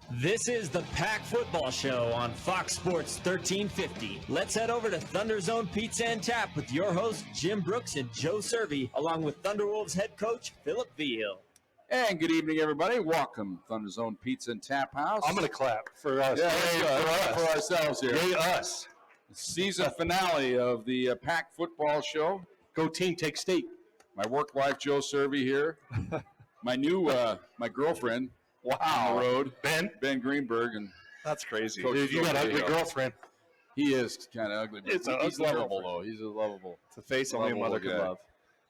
This is the Pack Football Show on Fox Sports 1350. Let's head over to ThunderZone Pizza and Tap with your hosts Jim Brooks and Joe Cervi, along with Thunderwolves head coach Philip Veal. And good evening, everybody. Welcome, ThunderZone Pizza and Tap House. I'm going to clap for us. Yeah, for ourselves here. Yay, us. Season finale of the Pack Football Show. Go team, take state. My work wife, Joe Cervi, here. My girlfriend. Wow. On the road. Ben Greenberg. And that's crazy. Dude, you got an ugly girlfriend. He is kind of ugly. But he's lovable, though. He's lovable. It's a face only a mother could love.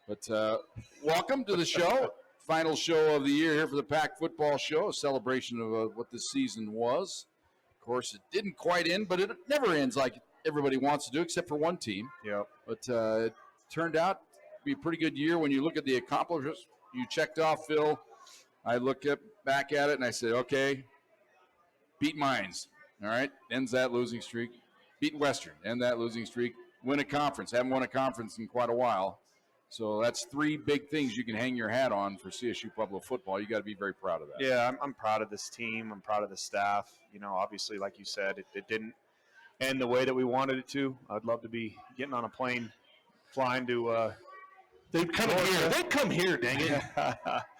But welcome to the show. Final show of the year here for the Pack Football Show, a celebration of what this season was. Of course, it didn't quite end, but it never ends like everybody wants to do, except for one team. Yeah. But it turned out to be a pretty good year when you look at the accomplishments you checked off, Phil. I look back at it and I said, okay, beat Mines, all right, ends that losing streak. Beat Western, end that losing streak. Win a conference, haven't won a conference in quite a while. So that's three big things you can hang your hat on for CSU Pueblo football. You got to be very proud of that. Yeah, I'm proud of this team. I'm proud of the staff. You know, obviously, like you said, it didn't end the way that we wanted it to. I'd love to be getting on a plane, flying to They'd come here. They'd come here, dang it.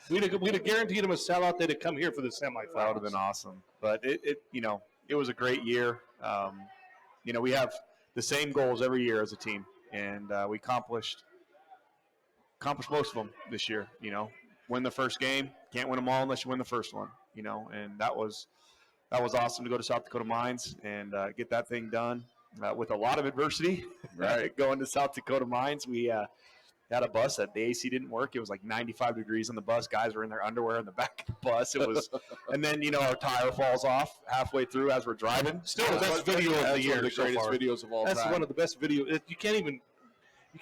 We'd have guaranteed them a sellout. They'd have come here for the semifinals. That would have been awesome. But it was a great year. We have the same goals every year as a team, and we accomplished most of them this year. You know, win the first game. Can't win them all unless you win the first one. You know, and that was awesome to go to South Dakota Mines and get that thing done with a lot of adversity. Right, going to South Dakota Mines, we had a bus that the AC didn't work. It was like 95 degrees on the bus. Guys were in their underwear in the back of the bus. It was, and then our tire falls off halfway through as we're driving. Still the best video of the year. One of the greatest videos of all time. That's one of the best videos. You can't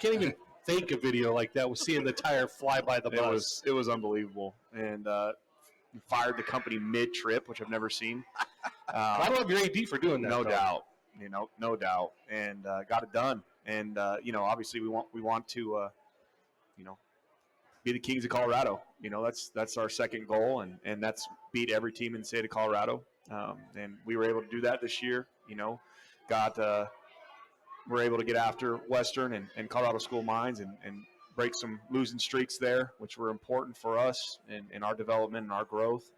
even fake a video like that with seeing the tire fly by the bus. It was unbelievable, and fired the company mid-trip, which I've never seen. I love your AD for doing that. No doubt, no doubt, and got it done. And obviously we want to. Be the Kings of Colorado. That's our second goal, and that's beat every team in the state of Colorado. And we were able to do that this year. We're able to get after Western and Colorado School Mines and break some losing streaks there, which were important for us in our development and our growth.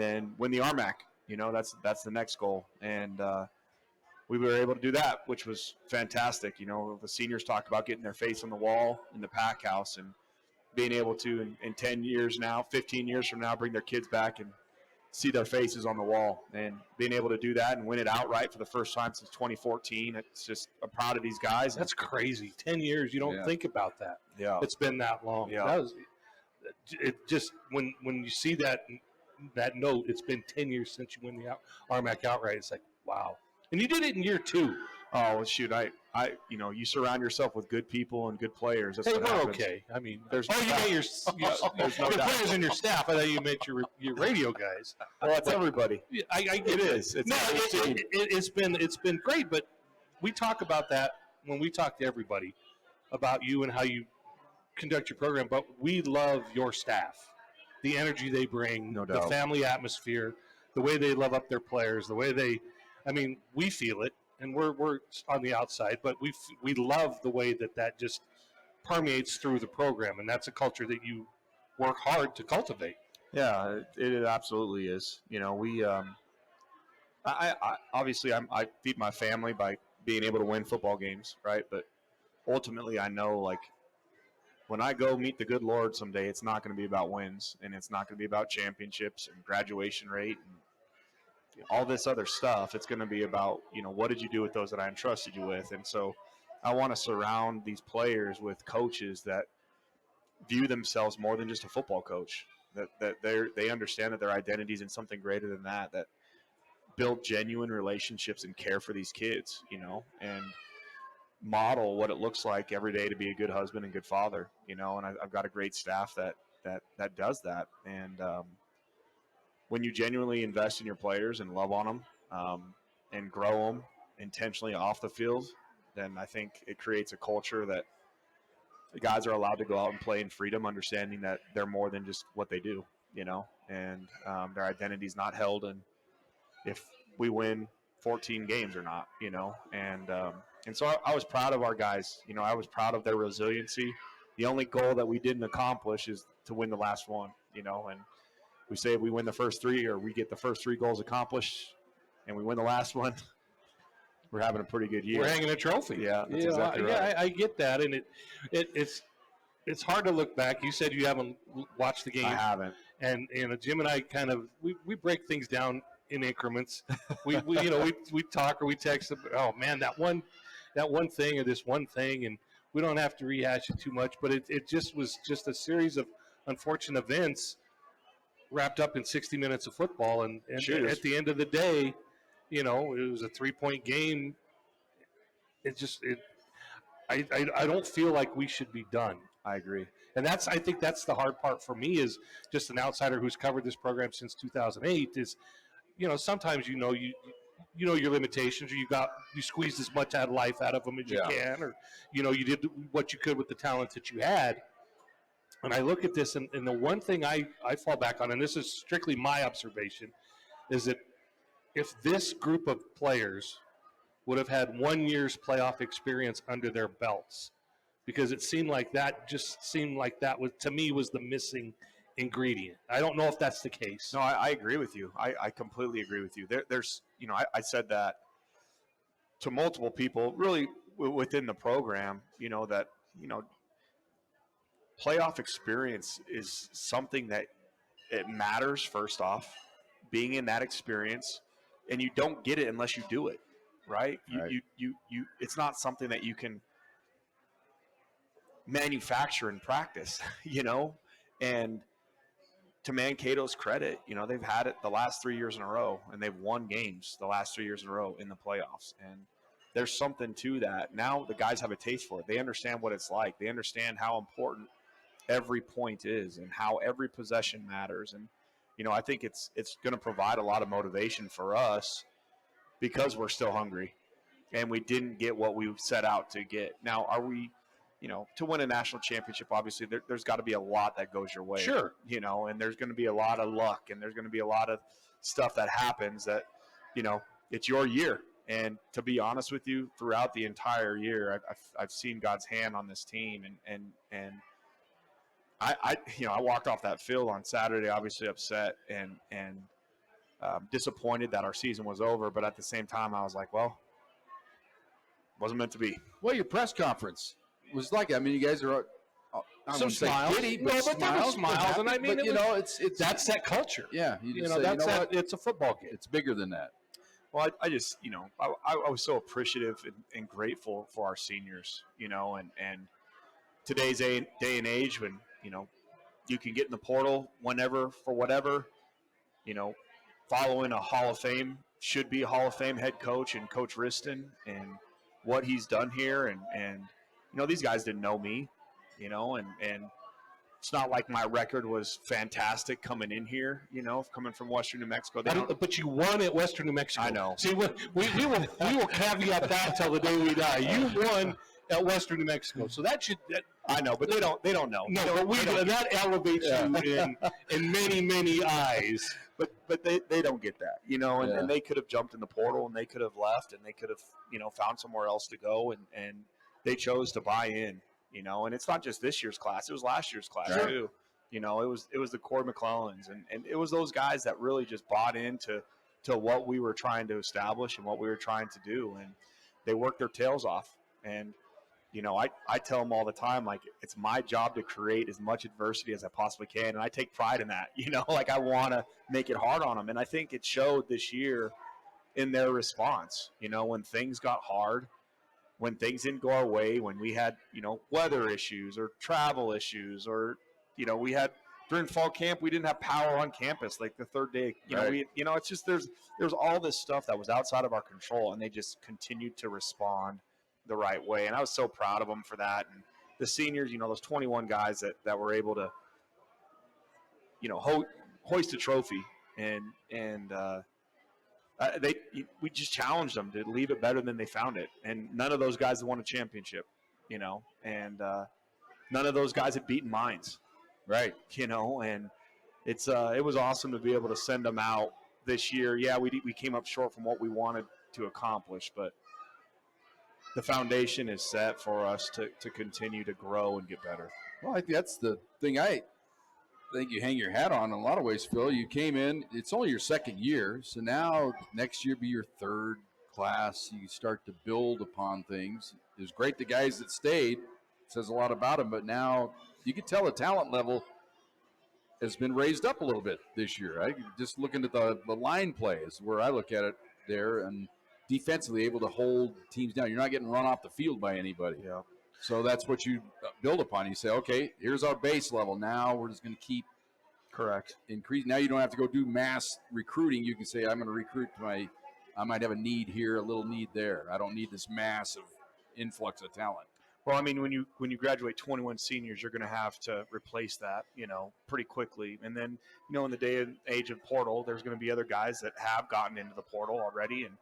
And win the RMAC. That's the next goal. And we were able to do that, which was fantastic. The seniors talked about getting their face on the wall in the Pack House and being able to, in 10 years now, 15 years from now, bring their kids back and see their faces on the wall. And being able to do that and win it outright for the first time since 2014, it's just, I'm proud of these guys. That's crazy. 10 years, you don't think about that. Yeah. It's been that long. Yeah. It just, when you see that note, it's been 10 years since you win the RMAC outright, it's like, wow. And you did it in year 2. Oh, well, shoot, you surround yourself with good people and good players. That's what happens. Okay. I mean, there's you meant your players and your staff. I thought you meant your radio guys. Well, it's everybody. I get it. It's been great, but we talk about that when we talk to everybody about you and how you conduct your program. But we love your staff, the energy they bring, no the doubt. Family atmosphere, the way they love up their players, the way they. I mean, we feel it. And we're on the outside, but we love the way that just permeates through the program, and that's a culture that you work hard to cultivate. Yeah, it absolutely is. I obviously I feed my family by being able to win football games, right? But ultimately, I know when I go meet the good Lord someday, it's not going to be about wins, and it's not going to be about championships and graduation rate and all this other stuff. It's going to be about, what did you do with those that I entrusted you with? And so I want to surround these players with coaches that view themselves more than just a football coach, that they understand that their identity is in something greater than that build genuine relationships and care for these kids, and model what it looks like every day to be a good husband and good father, and I've got a great staff that does that. And, when you genuinely invest in your players and love on them and grow them intentionally off the field, then I think it creates a culture that the guys are allowed to go out and play in freedom, understanding that they're more than just what they do, and their identity is not held in if we win 14 games or not, and so I was proud of our guys. I was proud of their resiliency. The only goal that we didn't accomplish is to win the last one, and we say if we win the first three or we get the first three goals accomplished and we win the last one, we're having a pretty good year. We're hanging a trophy. Yeah, that's exactly right. Yeah, I get that, and it's hard to look back. You said you haven't watched the game. I haven't. And Jim and I kind of we break things down in increments. we talk or we text. Oh man, that one thing or this one thing, and we don't have to rehash it too much. But it just was just a series of unfortunate events wrapped up in 60 minutes of football. And at the end of the day, it was a 3-point game. I don't feel like we should be done. I agree. And I think that's the hard part for me, is just an outsider who's covered this program since 2008, is, sometimes you know your limitations, or you squeezed as much out of life out of them as you can, or, you did what you could with the talent that you had. And I look at this, and the one thing I fall back on, and this is strictly my observation, is that if this group of players would have had 1 year's playoff experience under their belts, because it seemed like that was, to me, was the missing ingredient. I don't know if that's the case. No, I agree with you. I completely agree with you. There's, I said that to multiple people, really within the program, that, playoff experience is something that it matters, first off, being in that experience, and you don't get it unless you do it, right? You it's not something that you can manufacture and practice, and to Mankato's credit, they've had it the last 3 years in a row, and they've won games the last 3 years in a row in the playoffs. And there's something to that. Now the guys have a taste for it. They understand what it's like. They understand how important every point is and how every possession matters. And, I think it's going to provide a lot of motivation for us because we're still hungry and we didn't get what we set out to get. Now, are we, to win a national championship, obviously there's got to be a lot that goes your way. Sure. And there's going to be a lot of luck, and there's going to be a lot of stuff that happens that, it's your year. And to be honest with you, throughout the entire year, I've seen God's hand on this team, and I walked off that field on Saturday, obviously upset and disappointed that our season was over. But at the same time, I was like, well, wasn't meant to be. Well, your press conference was like, you guys are some smiles. Giddy, but there were smiles, and I mean, it's that's that culture. Yeah, it's a football game. It's bigger than that. Well, I just, I was so appreciative and grateful for our seniors, and today's day and age when, you can get in the portal whenever for whatever, following a Hall of Fame, should be a Hall of Fame head coach and Coach Riston and what he's done here. And these guys didn't know me, and it's not like my record was fantastic coming in here, coming from Western New Mexico. But you won at Western New Mexico. I know. See, we will caveat that till the day we die. You won at Western New Mexico, so that should. I know, but they don't know. No, but that elevates you in many eyes. But they don't get that, and they could have jumped in the portal and they could have left and they could have found somewhere else to go, and they chose to buy in. And it's not just this year's class; it was last year's class too. It was the Corey McClellans, and it was those guys that really just bought into what we were trying to establish and what we were trying to do, and they worked their tails off. And I tell them all the time, like, it's my job to create as much adversity as I possibly can, and I take pride in that. I want to make it hard on them, and I think it showed this year in their response. When things got hard. When things didn't go our way, when we had, weather issues or travel issues, or, we had during fall camp, we didn't have power on campus like the third day. It's just there's all this stuff that was outside of our control, and they just continued to respond the right way. And I was so proud of them for that. And the seniors, those 21 guys that were able to, hoist a trophy and we just challenged them to leave it better than they found it, and none of those guys had won a championship, and none of those guys had beaten Mines, right? And it was awesome to be able to send them out this year, yeah, we came up short from what we wanted to accomplish, but the foundation is set for us to continue to grow and get better. Well, I think that's the thing I think you hang your hat on in a lot of ways, Phil. You came in, it's only your second year, so now next year be your third class. You start to build upon things. It was great the guys that stayed. It says a lot about them, but now you can tell the talent level has been raised up a little bit this year. Right? Just looking at the line plays, where I look at it there, and defensively able to hold teams down. You're not getting run off the field by anybody. Yeah. So that's what you build upon. You say, okay, here's our base level. Now we're just going to keep increase. Now you don't have to go do mass recruiting. You can say, I'm going to recruit I might have a need here, a little need there. I don't need this massive influx of talent. Well, I mean, when you graduate 21 seniors, you're going to have to replace that, pretty quickly. And then, in the day and age of portal, there's going to be other guys that have gotten into the portal already. And,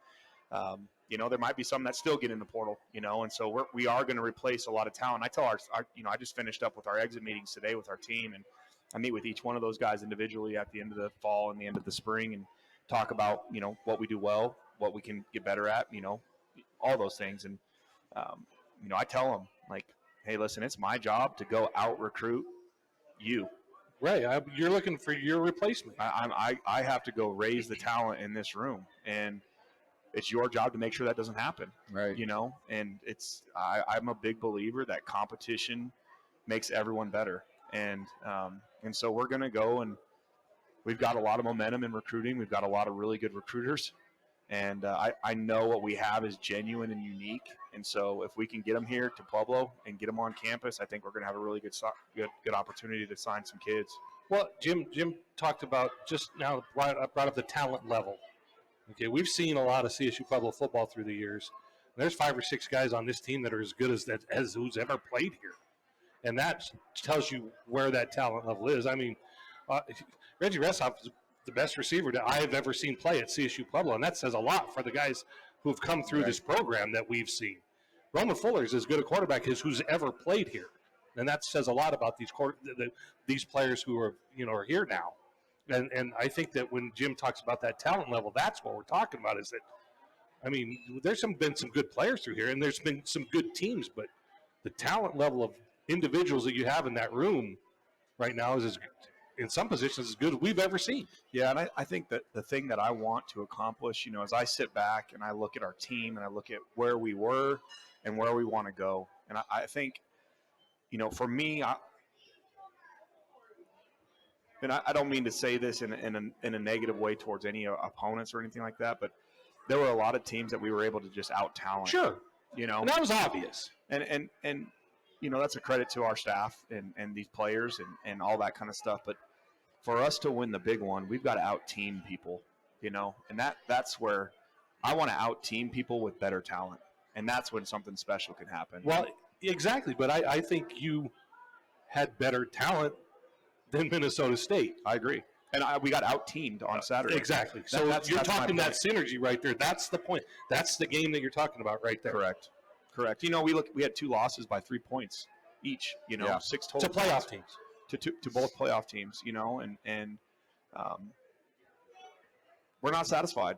there might be some that still get in the portal, and so we are going to replace a lot of talent. I tell our I just finished up with our exit meetings today with our team, and I meet with each one of those guys individually at the end of the fall and the end of the spring and talk about, what we do well, what we can get better at, all those things. And, I tell them, like, hey, listen, it's my job to go out recruit you. Right. You're looking for your replacement. I have to go raise the talent in this room, and it's your job to make sure that doesn't happen. Right. And I'm a big believer that competition makes everyone better. And so we're going to go, and we've got a lot of momentum in recruiting. We've got a lot of really good recruiters. And I know what we have is genuine and unique. And so if we can get them here to Pueblo and get them on campus, I think we're going to have a really good opportunity to sign some kids. Well, Jim talked about just now, brought up the talent level. Okay, we've seen a lot of CSU Pueblo football through the years. There's 5 or 6 guys on this team that are as good as who's ever played here. And that tells you where that talent level is. I mean, Reggie Ressoff is the best receiver that I've ever seen play at CSU Pueblo, and that says a lot for the guys who have come through this program that we've seen. Roman Fuller is as good a quarterback as who's ever played here, and that says a lot about these players who are here now. And I think that when Jim talks about that talent level, that's what we're talking about. Is that, I mean, there's been some good players through here, and there's been some good teams, but the talent level of individuals that you have in that room right now is in some positions as good as we've ever seen. Yeah, and I think that the thing that I want to accomplish, as I sit back and I look at our team and I look at where we were and where we want to go, and I think, for me, I don't mean to say this in a negative way towards any opponents or anything like that, but there were a lot of teams that we were able to just out-talent. Sure. And that was obvious. And that's a credit to our staff and these players and all that kind of stuff. But for us to win the big one, we've got to out-team people, and that's where I want to out-team people with better talent. And that's when something special can happen. Well, exactly. But I think you had better talent than Minnesota State. I agree. And we got out-teamed on Saturday. Exactly. So you're talking that synergy right there. That's the point. That's the game that you're talking about right there. Correct. We had 2 losses by 3 points each, 6 total. To playoff teams. To both playoff teams, and we're not satisfied,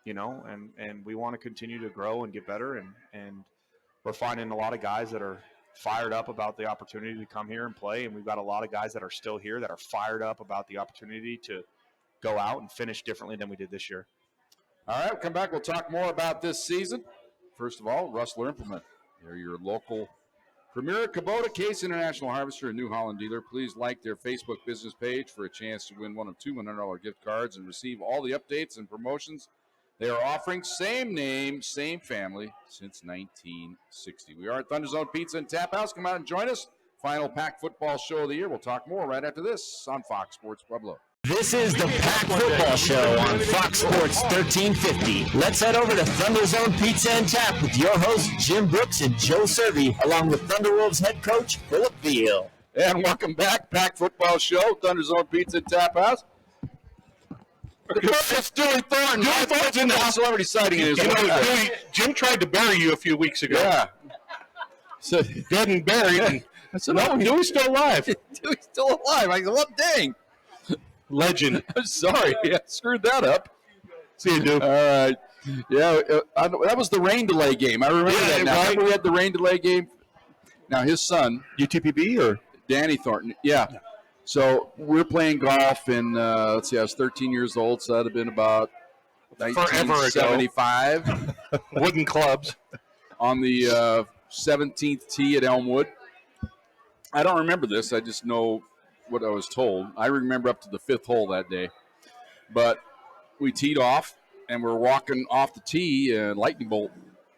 and we want to continue to grow and get better, and we're finding a lot of guys that are fired up about the opportunity to come here and play, and we've got a lot of guys that are still here that are fired up about the opportunity to go out and finish differently than we did this year. All right, we'll come back. We'll talk more about this season. First of all, Rustler Implement. They're your local premier Kubota Case International Harvester and New Holland dealer. Please like their Facebook business page for a chance to win one of 2 $100 gift cards and receive all the updates and promotions they are offering. Same name, same family since 1960. We are at ThunderZone Pizza and Tap House. Come out and join us. Final Pack Football Show of the year. We'll talk more right after this on Fox Sports Pueblo. This is the Pack Football Show on Fox Sports 1350. Let's head over to ThunderZone Pizza and Tap with your hosts Jim Brooks and Joe Cervi, along with Thunderwolves head coach Philip Veal. And welcome back, Pack Football Show, ThunderZone Pizza and Tap House. It's Dewey Thornton. Dewey Thornton's in the celebrity sighting. Jim tried to bury you a few weeks ago. Yeah. So dead and buried. And I said, no, Dewey's still alive. Dewey's still alive. I said, well, dang. legend. I'm sorry, I screwed that up. See you, dude. All right. Yeah, that was the rain delay game. I remember that now. Right. Remember we had the rain delay game? Now, his son, UTPB or Danny Thornton, yeah. So we're playing golf, and let's see, I was 13 years old, so that would have been about Forever ago. 1975 Wooden clubs. on the 17th tee at Elmwood. I don't remember this. I just know what I was told. I remember up to the 5th hole that day. But we teed off, and we're walking off the tee, and lightning bolt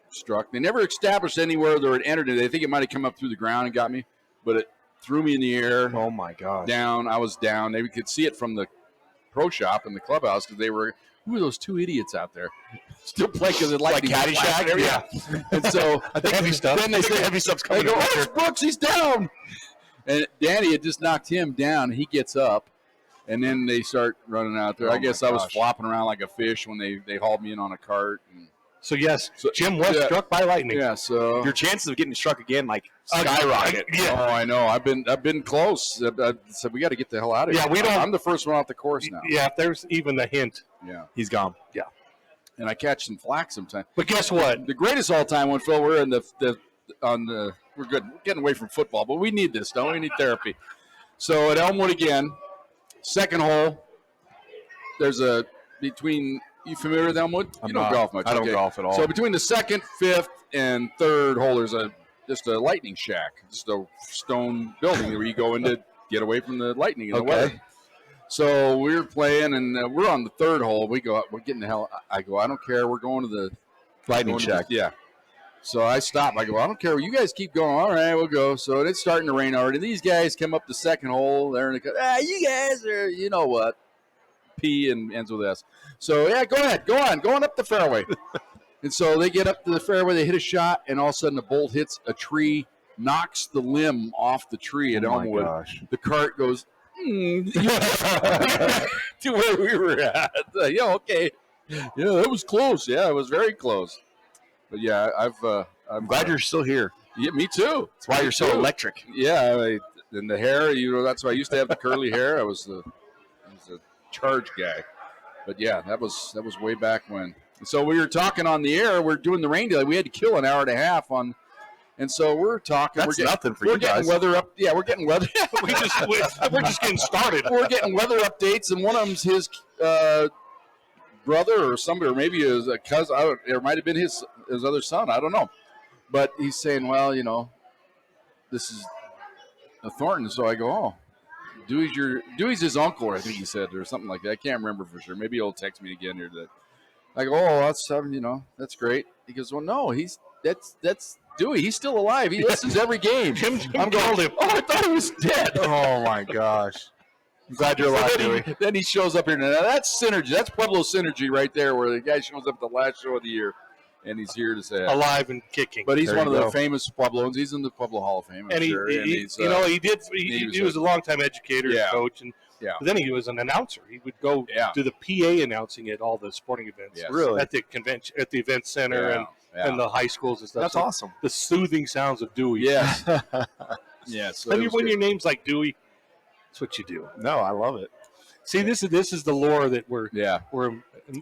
struck. They never established anywhere they had entered it. I think it might have come up through the ground and got me, but it threw me in the air. oh my gosh. Down. I was down. They could see it from the pro shop in the clubhouse because they were, who are those two idiots out there? Still playing because it lightning Like Caddyshack? Yeah. And so I think heavy stuff. Then they say heavy stuff's I coming go, up. oh, it's Brooks, he's down. And Danny had just knocked him down. He gets up, and then they start running out there. Oh I guess my I was gosh. flopping around like a fish when they hauled me in on a cart. And So, yes, So- Jim was yeah. struck by lightning. yeah, so Your chances of getting struck again skyrocket. oh, I know. I've been close. I said we got to get the hell out of here. Yeah, we don't- I'm the first one off the course now. Yeah, if there's even a hint. Yeah, He's gone. and I catch some flack sometimes. But guess what? The greatest all-time one, Phil. We're in we're good. We're getting away from football, but we need this, don't we? We need therapy. So at Elmwood again, second hole. There's between. You familiar with Elmwood? I'm You don't not. golf much. I don't okay. golf at all. So between the second, fifth, and third hole, there's just a lightning shack, just a stone building where you go in to get away from the lightning and the Okay. weather. So we're playing, and we're on the third hole. We're getting the hell. I go, I don't care. We're going to the Lightning going to shack. yeah. So I stop. I go, I don't care. You guys keep going. All right, we'll go. So it's starting to rain already. These guys come up the second hole. They're in the you guys are, you know what? P and ends with S. So yeah, go ahead, go on up the fairway. And so they get up to the fairway. They hit a shot, and all of a sudden the bolt hits a tree, knocks the limb off the tree at Oh my Elmwood. gosh. The cart goes to where we were at. Yeah, okay. Yeah, that was close. Yeah, it was very close. But yeah, I'm Glad you're still here. Yeah, me too. That's why you're so electric. Yeah, and the hair, that's why I used to have the curly hair. I was a charge guy. But yeah, that was way back when. So we were talking on the air. We're doing the rain delay. We had to kill an hour and a half on, and so we're talking. That's nothing for we're you getting guys. weather up. Yeah, we're getting weather. We're just getting started. We're getting weather updates, and one of them's his brother or somebody, or maybe his cousin. It might have been his other son. I don't know. But he's saying, well, this is a Thornton. So I go, oh, Dewey's his uncle, I think he said, or something like that. I can't remember for sure. Maybe he'll text me again here. I go, oh, that's that's great. He goes, well, no, that's Dewey. He's still alive. He listens every game. Jim I'm called going, him. oh, I thought he was dead. Oh my gosh. I'm glad you're alive, Dewey. Then he shows up here. Now that's synergy. That's Pueblo synergy right there, where the guy shows up at the last show of the year, and he's here to say hi. Alive and kicking. But he's There one of you the go. famous Puebloans. He's in the Pueblo Hall of Fame, I'm and sure. And he's, he was a longtime educator and Yeah. coach, and Yeah. but then he was an announcer. He would go Yeah. do the PA announcing at all the sporting events, Yes. Really? at the convention, at the event center, Yeah. and the high schools and stuff. That's So awesome. the soothing sounds of Dewey. Yes. Yes. So When, it you, was when good. your name's like Dewey, that's what you do. No, I love it. See, this is the lore that we're Yeah.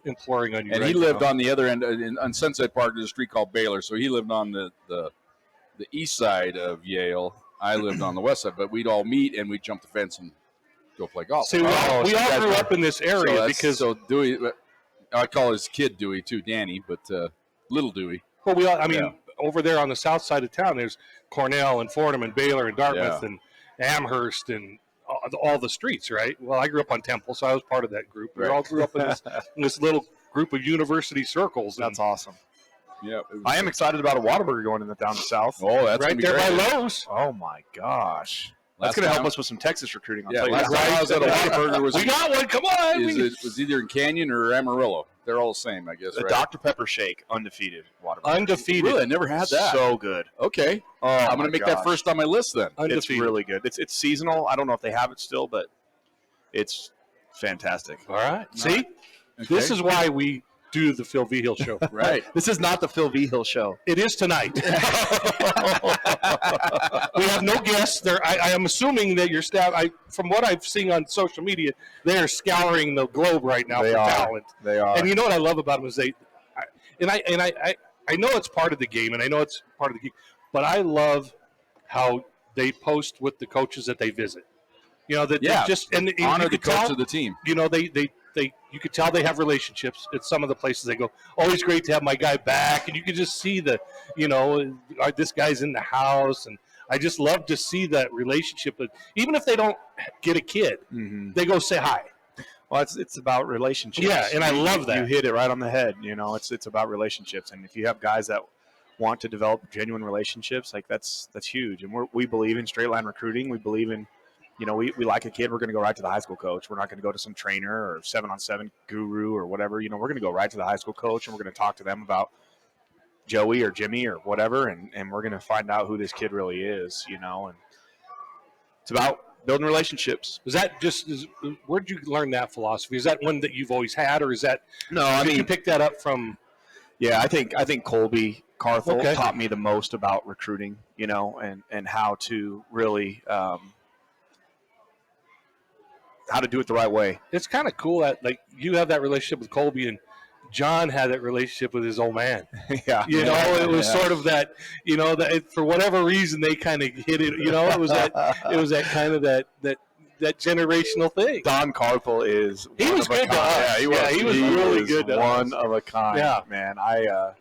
imploring on you. And right he lived now. on the other end, on Sunset Park. There's a street called Baylor. So he lived on the east side of Yale. I lived on the west side. But we'd all meet, and we'd jump the fence and go play golf. See, we all so you guys grew were- up in this so area that's- because so Dewey, I call his kid Dewey too, Danny, but little Dewey. well, I mean, Yeah. over there on the south side of town, there's Cornell and Fordham and Baylor and Dartmouth Yeah. and Amherst and all the streets, right? Well, I grew up on Temple, so I was part of that group. We all grew up in this little group of university circles. And That's awesome. Yeah, I am excited about a Whataburger going in the down south. Oh, that's right gonna be there great. by Lowe's. Oh my gosh. That's Last going to help time- us with some Texas recruiting. I'll Yeah, tell you last that. time I was at a Whataburger was We got one. Come on. it was either in Canyon or Amarillo. They're all the same, I guess. The Right? Dr. Pepper shake, undefeated Whataburger. Undefeated. Really, I never had that. So good. Okay, Oh, I'm my gonna make gosh. that first on my list then. It's Undefeated. really good. It's seasonal. I don't know if they have it still, but it's fantastic. All right. See, Okay. this is why we do the Phil Vigil show. Right. This is not the Phil Vigil show. It is tonight. We have no guests. I am assuming that your staff, from what I've seen on social media, they are scouring the globe right now for talent. They are. And you know what I love about them is I know it's part of the game, and I know it's part of the game, but I love how they post with the coaches that they visit. You know, that just and honor you the could coach tell, of the team. You know, they you could tell they have relationships. At some of the places they go, always great to have my guy back, and you can just see this guy's in the house, and I just love to see that relationship. But even if they don't get a kid, they go say hi. Well, it's about relationships. Yeah, and I love that. You hit it right on the head. You know, it's about relationships, and if you have guys that want to develop genuine relationships, like that's huge. And we believe in straight line recruiting. We believe in, we like a kid, we're going to go right to the high school coach. We're not going to go to some trainer or 7-on-7 guru or whatever. We're going to go right to the high school coach, and we're going to talk to them about Joey or Jimmy or whatever, and we're going to find out who this kid really is. And it's about building relationships. Is that where did you learn that philosophy? Is that one that you've always had, or is that did you pick that up from? Yeah, I think Colby Carthel taught me the most about recruiting, and how to really how to do it the right way. It's kind of cool that you have that relationship with Colby, and John had that relationship with his old man. Yeah, it was sort of that, that for whatever reason they kind of hit it. It was that kind of that generational thing. Don Carthel is he was good to us. Yeah, he was really good to us. One of a kind. Yeah, man. I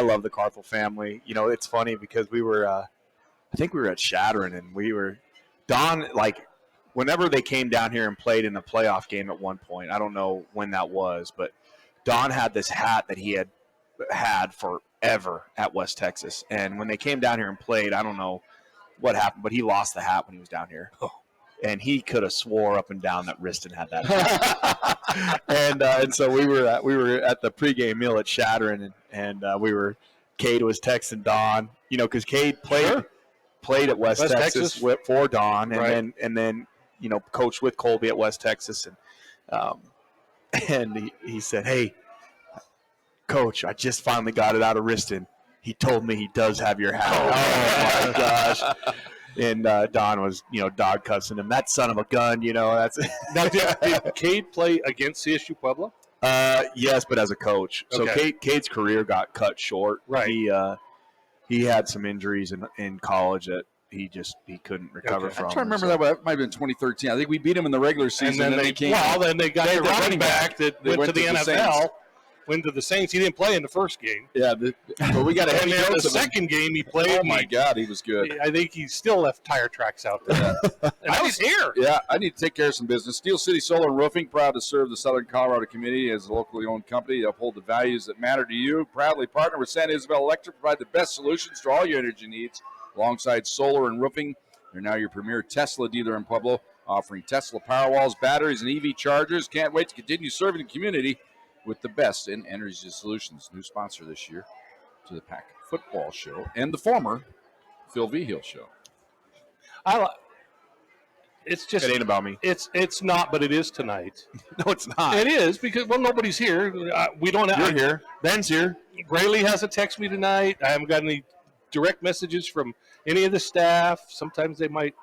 love the Carthel family. It's funny because we were, I think we were at Shattern, and we were Don whenever they came down here and played in a playoff game at one point. I don't know when that was, but Don had this hat that he had forever at West Texas. And when they came down here and played, I don't know what happened, but he lost the hat when he was down here. Oh. And he could have swore up and down that Riston had that hat. and so we were at the pregame meal at Shattern, and Cade was texting Don, because Cade played at West Texas for Don, and then coached with Colby at West Texas, and he said, "Hey, Coach, I just finally got it out of Riston. He told me he does have your hat." Oh my gosh! And Don was, dog cussing him. That son of a gun, That's now, did Cade play against CSU Pueblo? Yes, but as a coach. So Cade's career got cut short. Right. He had some injuries in college that he couldn't recover from. I'm trying to remember that might have been 2013. I think we beat him in the regular season. And then they got their running back that went to the NFL. Went to the Saints. He didn't play in the first game. Yeah, but we got a heavy dose of the second game he played. Oh my God, he was good. I think he still left tire tracks out there. And I was here. Yeah, I need to take care of some business. Steel City Solar and Roofing, proud to serve the Southern Colorado community as a locally owned company to uphold the values that matter to you. Proudly partner with San Isabel Electric, provide the best solutions to all your energy needs. Alongside solar and roofing, they're now your premier Tesla dealer in Pueblo, offering Tesla Powerwalls, batteries, and EV chargers. Can't wait to continue serving the community with the best in energy solutions. New sponsor this year to the Pack Football Show and the former Phil Vigil Show. It's just, it ain't about me. It's not, but it is tonight. No, it's not. It is because nobody's here. We don't. You're here. Ben's here. Brayley hasn't texted me tonight. I haven't got any direct messages from any of the staff. Sometimes they might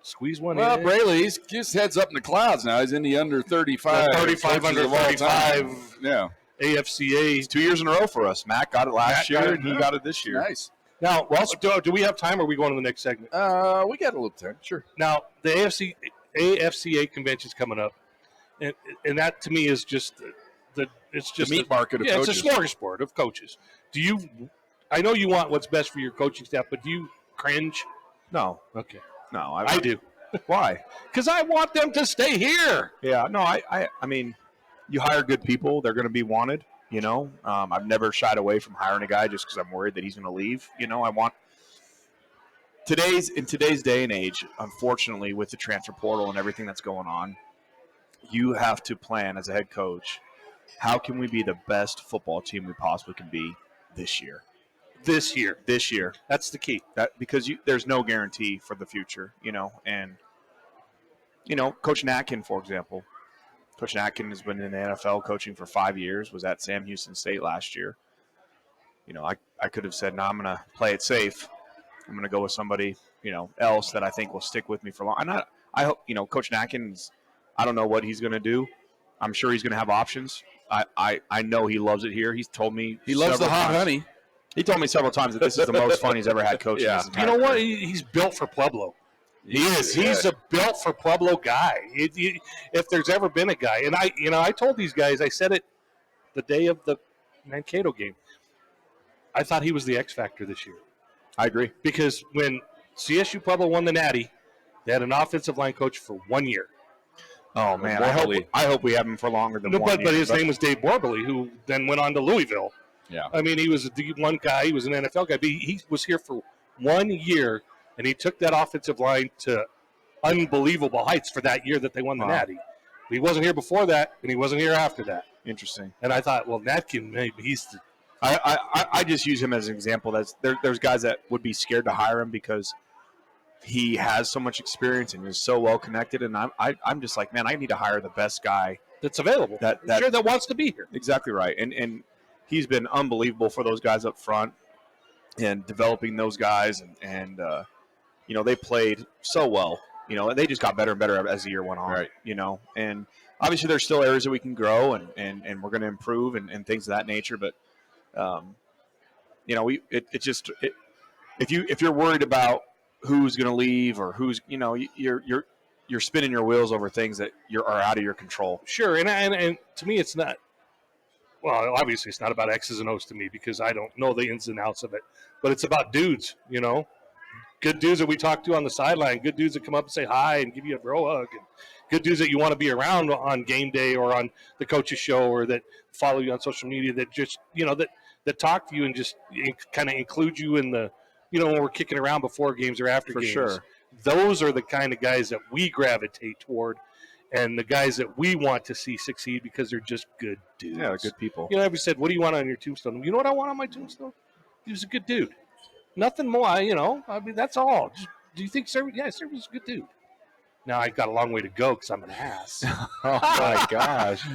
squeeze one in. Well, Brayley's just heads up in the clouds now. He's in the under 35. 35 under 35. Yeah. AFCA. 2 years in a row for us. Matt got it last year, and he got it this year. Nice. Now, do we have time, or are we going to the next segment? We got a little time. Sure. Now, the AFCA convention's coming up, and that to me is just the meat market of coaches. It's a smorgasbord of coaches. I know you want what's best for your coaching staff, but do you cringe? No. Okay. No, I do. Why? Because I want them to stay here. Yeah. No, I mean, you hire good people; they're going to be wanted. I've never shied away from hiring a guy just because I'm worried that he's going to leave. I want in today's day and age, unfortunately, with the transfer portal and everything that's going on, you have to plan as a head coach. How can we be the best football team we possibly can be this year? This year. That's the key. Because there's no guarantee for the future, and Coach Natkin, for example, Coach Atkin has been in the NFL coaching for 5 years, was at Sam Houston State last year. I could have said, no, I'm going to play it safe. I'm going to go with somebody, else that I think will stick with me for long. And I hope, Coach Atkins, I don't know what he's going to do. I'm sure he's going to have options. I know he loves it here. He's told me He loves the hot honey. He told me several times that this is the most fun he's ever had coaching. Yeah. You know what? He's built for Pueblo. He is. He's a built for Pueblo guy. If there's ever been a guy, and I told these guys, I said it the day of the Mankato game. I thought he was the X factor this year. I agree. Because when CSU Pueblo won the Natty, they had an offensive line coach for 1 year. Oh man, I hope we have him for longer than 1 year. But his name was Dave Borberly, who then went on to Louisville. Yeah. I mean, he was a D1 guy. He was an NFL guy. But he was here for 1 year, and he took that offensive line to unbelievable heights for that year that they won the Natty. He wasn't here before that, and he wasn't here after that. Interesting. And I thought, well, Natkin, maybe he's the – I just use him as an example. There's guys that would be scared to hire him because he has so much experience and is so well connected. And I'm just like, man, I need to hire the best guy that's available. That wants to be here. Exactly right. And he's been unbelievable for those guys up front and developing those guys. And they played so well. And they just got better and better as the year went on. Right. And obviously there's still areas that we can grow and we're going to improve and things of that nature. But if you're worried about who's going to leave or who's, you're spinning your wheels over things that are out of your control. Sure, and to me, it's not. Well, obviously, it's not about X's and O's to me because I don't know the ins and outs of it. But it's about dudes, good dudes that we talk to on the sideline, good dudes that come up and say hi and give you a bro hug, and good dudes that you want to be around on game day or on the coach's show or that follow you on social media that just that talk to you and just kind of include you in the when we're kicking around before games or after games. For sure. Those are the kind of guys that we gravitate toward and the guys that we want to see succeed because they're just good dudes. Yeah, good people. Everybody said, what do you want on your tombstone? You know what I want on my tombstone? He was a good dude. Nothing more, I mean, that's all. Do you think Cervi? Yeah, Cervi's a good dude. Now, I've got a long way to go because I'm an ass. Oh, my gosh.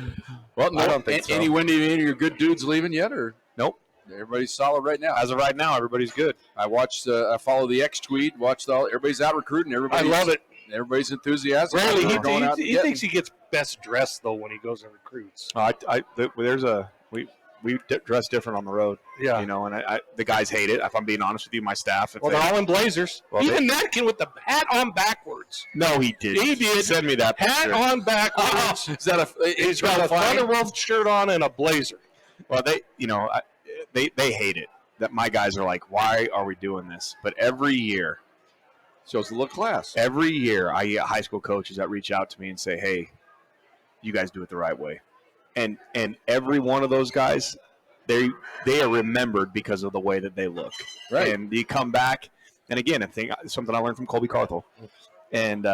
Well, no, I don't think so. Any of your good dudes leaving yet? Or nope. Everybody's solid right now. As of right now, everybody's good. I watched. I follow the X tweet. Everybody's out recruiting. I love it. Everybody's enthusiastic. Rarely he thinks he gets best dressed though when he goes and recruits. We dress different on the road. Yeah, and the guys hate it. If I'm being honest with you, my staff. They're all in blazers. Well, even Natkin with the hat on backwards. No, he did. He did. Send me that picture. Hat on backwards. Is that He's got a Thunderwolf shirt on and a blazer. Well, they hate it. That my guys are like, why are we doing this? But every year, shows a little class. Every year, I get high school coaches that reach out to me and say, hey, you guys do it the right way. And every one of those guys, they are remembered because of the way that they look. Right. And you come back, and again, something I learned from Colby Carthel. And,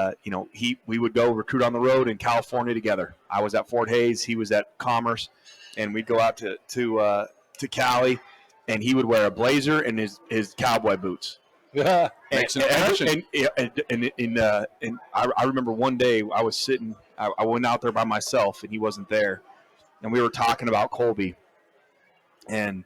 we would go recruit on the road in California together. I was at Fort Hays. He was at Commerce. And we'd go out to Cali, and he would wear a blazer and his cowboy boots. Yeah. And I remember one day I was sitting, I went out there by myself, and he wasn't there. And we were talking about Colby, and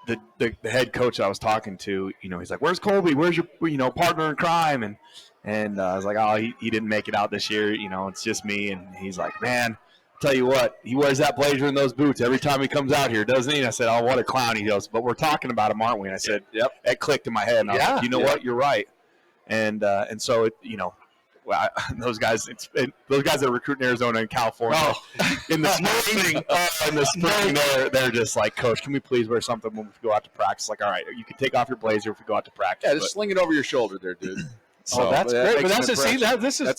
the head coach I was talking to, he's like, "Where's Colby? Where's your partner in crime?" And I was like, "Oh, he didn't make it out this year. It's just me." And he's like, "Man, tell you what, he wears that blazer and those boots every time he comes out here, doesn't he?" And I said, "Oh, what a clown." He goes, "But we're talking about him, aren't we?" And I said, "Yep." It clicked in my head, and I was like, "You know what? You're right." And so those guys that are recruiting Arizona and California in the spring, they're just like, "Coach, can we please wear something when we go out to practice?" Like, all right, you can take off your blazer if we go out to practice. Yeah, just sling it over your shoulder there, dude. So that's great. But that's a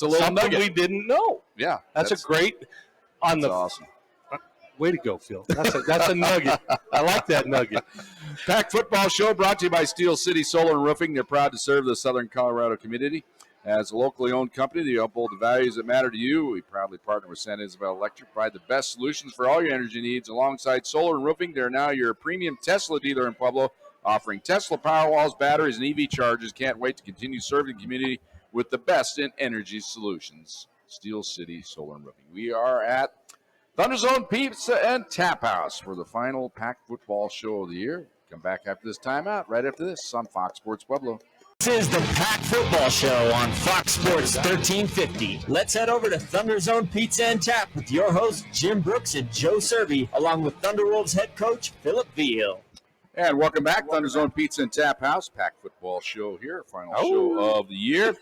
little something nugget we didn't know. Yeah, that's a great awesome. Way to go, Phil. That's a nugget. I like that nugget. Pack Football Show brought to you by Steel City Solar and Roofing. They're proud to serve the Southern Colorado community. As a locally owned company, they uphold the values that matter to you. We proudly partner with San Isabel Electric, provide the best solutions for all your energy needs. Alongside Solar and Roofing, they're now your premium Tesla dealer in Pueblo, offering Tesla Powerwalls, batteries, and EV chargers. Can't wait to continue serving the community with the best in energy solutions. Steel City Solar and Roofing. We are at ThunderZone Pizza and Tap House for the final packed football show of the year. Come back after this timeout, right after this on Fox Sports Pueblo. This is the Pack Football Show on Fox Sports 1350. Let's head over to ThunderZone Pizza and Tap with your hosts Jim Brooks and Joe Cervi, along with Thunderwolves head coach Philip Veal. And welcome back, ThunderZone Pizza and Tap House, Pack Football Show here, final show of the year.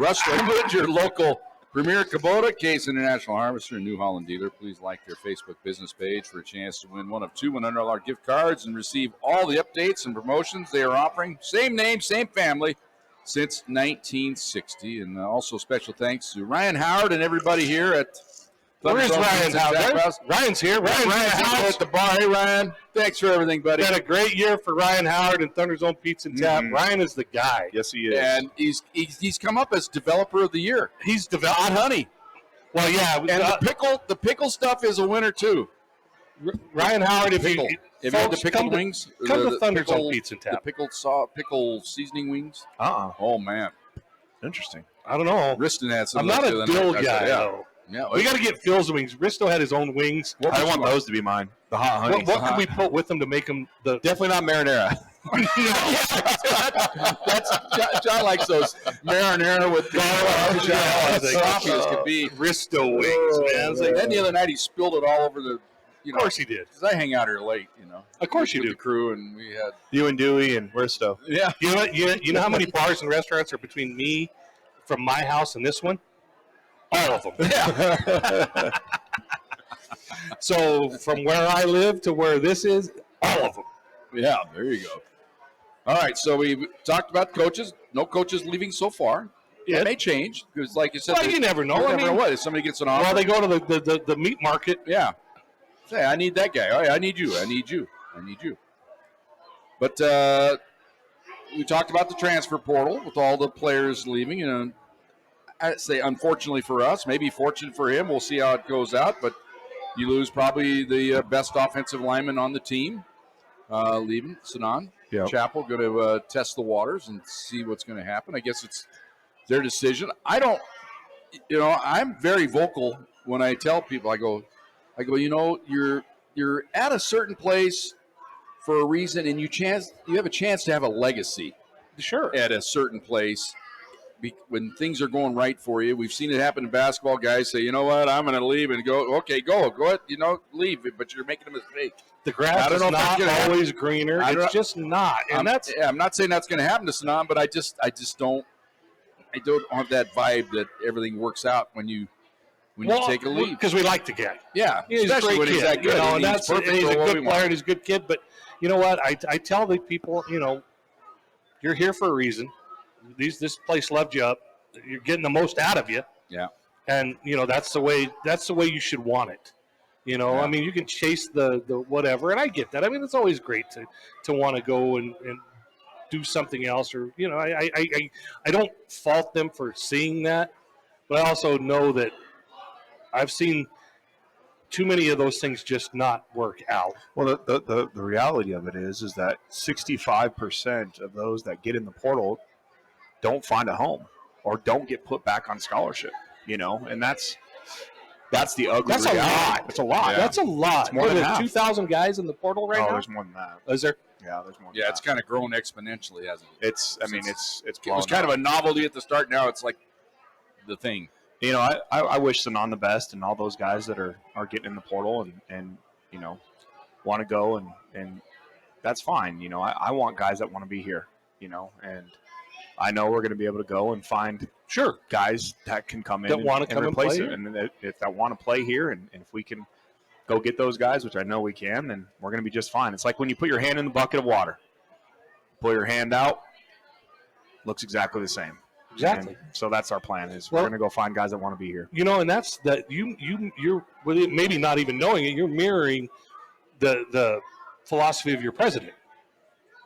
Russ Lakewood, your local Premier Kubota, Case International Harvester, and New Holland dealer. Please like their Facebook business page for a chance to win one of two $100 gift cards and receive all the updates and promotions they are offering. Same name, same family since 1960. And also special thanks to Ryan Howard and everybody here at Where is Ryan Howard? Ryan's here. Ryan's here at the bar. Hey, Ryan. Thanks for everything, buddy. Had a great year for Ryan Howard and ThunderZone Pizza and Tap. Ryan is the guy. Yes, he is. And he's come up as developer of the year. He's developed Hot honey. Well, yeah. And the pickle stuff is a winner too. Ryan Howard, if pickle. you have you had the pickled wings? Come to ThunderZone Pizza and Tap. The pickle seasoning wings. Oh man, interesting. I don't know. Riston had some. I'm not a dill guy though. Yeah, we got to get Phil's wings. Risto had his own wings. I want those to be mine. The hot honey. What can we put with them to make them the? Definitely not marinara. John likes those marinara with sloppy as could be. Risto wings, man. Then the other night he spilled it all over the. Of course he did. Because I hang out here late, Of course you do. The crew, and we had you and Dewey and Risto. Yeah. You know how many bars and restaurants are between me, from my house, and this one? All of them. Yeah. So from where I live to where this is, all of them. Yeah, there you go. All right, so we talked about coaches. No coaches leaving so far. Yeah. It may change because, like you said, you never know. You never know what if somebody gets an offer. Well, they go to the meat market. Yeah. Say, I need that guy. Oh, yeah, I need you. I need you. I need you. But we talked about the transfer portal with all the players leaving. I'd say, unfortunately for us, maybe fortunate for him. We'll see how it goes out. But you lose probably the best offensive lineman on the team, leaving, Sinan. Yep. Chappell going to test the waters and see what's going to happen. I guess it's their decision. I don't, I'm very vocal when I tell people, I go, you're at a certain place for a reason, and you have a chance to have a legacy. Sure. At a certain place. When things are going right for you. We've seen it happen in basketball. Guys say, you know what, I'm going to leave and go. Okay, go ahead, leave, but you're making a mistake. The grass is not always greener. It's just not. And I'm not saying that's going to happen to Sinan, but I just don't have that vibe that everything works out when you take a leave. Because we like the guy. Yeah, he's especially when he's that good. And he's a good player and he's a good kid. But you know what? I tell the people, you're here for a reason. This place loved you up. You're getting the most out of you. Yeah. And that's the way you should want it. Yeah. I mean, you can chase the whatever, and I get that. I mean, it's always great to want to go and do something else, or I don't fault them for seeing that, but I also know that I've seen too many of those things just not work out. Well, the reality of it is that 65% of those that get in the portal don't find a home or don't get put back on scholarship, and that's the ugly reality. That's a lot. Yeah. That's a lot. It's more than half. 2,000 guys in the portal right now? There's more than that. Is there? Yeah, there's more than Yeah, that. it's kind of grown exponentially, hasn't it? It's it blown was kind up. of a novelty at the start. Now it's like the thing. I wish Sinan the best and all those guys that are getting in the portal and want to go and that's fine. I want guys that want to be here, and I know we're going to be able to go and find guys that can come in that want to come and replace play it. And if I want to play here and if we can go get those guys, which I know we can, then we're going to be just fine. It's like when you put your hand in the bucket of water, pull your hand out, looks exactly the same. Exactly. And so that's our plan is we're going to go find guys that want to be here. And that's that you're with it, maybe not even knowing it, you're mirroring the philosophy of your president